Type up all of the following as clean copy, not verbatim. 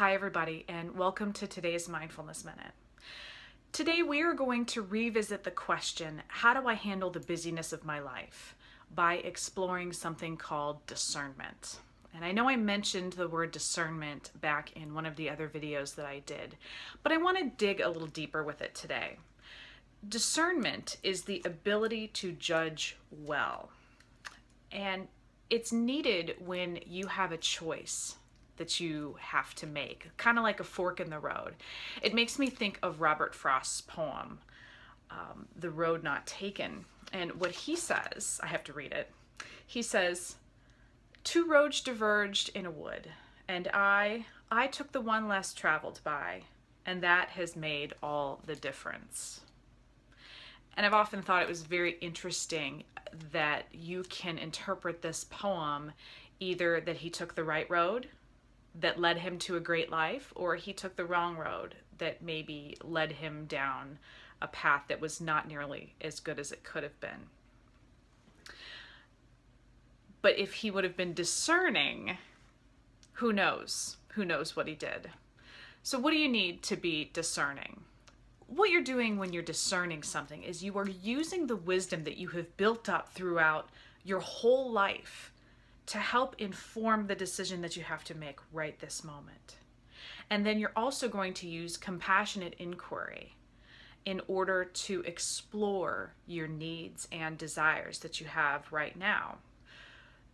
Hi everybody, and welcome to today's Mindfulness Minute. Today we are going to revisit the question, how do I handle the busyness of my life? By exploring something called discernment. And I know I mentioned the word discernment back in one of the other videos that I did, but I want to dig a little deeper with it today. Discernment is the ability to judge well. And it's needed when you have a choice that you have to make, kind of like a fork in the road. It makes me think of Robert Frost's poem, The Road Not Taken. And what he says, I have to read it. He says, "Two roads diverged in a wood, and I took the one less traveled by, and that has made all the difference." And I've often thought it was very interesting that you can interpret this poem either that he took the right road that led him to a great life, or he took the wrong road that maybe led him down a path that was not nearly as good as it could have been. But if he would have been discerning, who knows? Who knows what he did? So what do you need to be discerning? What you're doing when you're discerning something is you are using the wisdom that you have built up throughout your whole life to help inform the decision that you have to make right this moment. And then you're also going to use compassionate inquiry in order to explore your needs and desires that you have right now.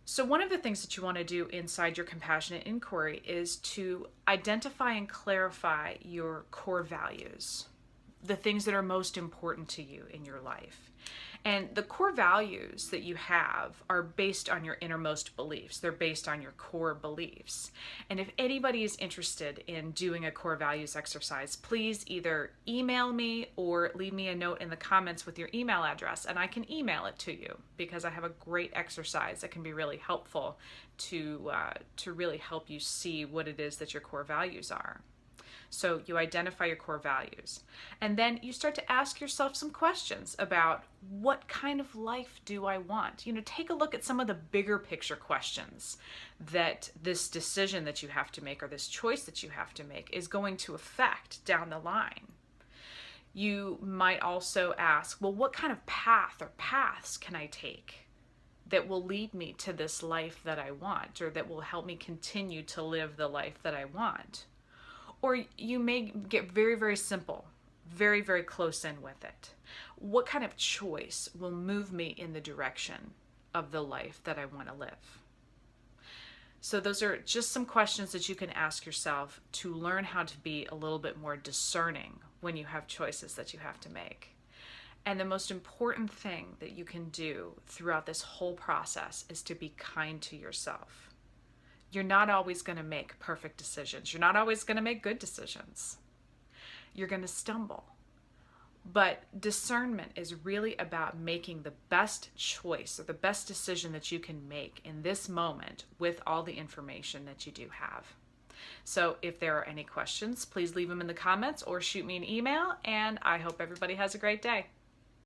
So one of the things that you want to do inside your compassionate inquiry is to identify and clarify your core values, the things that are most important to you in your life. And the core values that you have are based on your innermost beliefs. They're based on your core beliefs. And if anybody is interested in doing a core values exercise, please either email me or leave me a note in the comments with your email address, and I can email it to you, because I have a great exercise that can be really helpful to really help you see what it is that your core values are. So you identify your core values, and then you start to ask yourself some questions about what kind of life do I want? Take a look at some of the bigger picture questions that this decision that you have to make, or this choice that you have to make, is going to affect down the line. You might also ask, well, what kind of path or paths can I take that will lead me to this life that I want, or that will help me continue to live the life that I want? Or you may get very, very simple, very, very close in with it. What kind of choice will move me in the direction of the life that I want to live? So those are just some questions that you can ask yourself to learn how to be a little bit more discerning when you have choices that you have to make. And the most important thing that you can do throughout this whole process is to be kind to yourself. You're not always going to make perfect decisions. You're not always going to make good decisions. You're going to stumble. But discernment is really about making the best choice, or the best decision that you can make in this moment with all the information that you do have. So if there are any questions, please leave them in the comments or shoot me an email, and I hope everybody has a great day.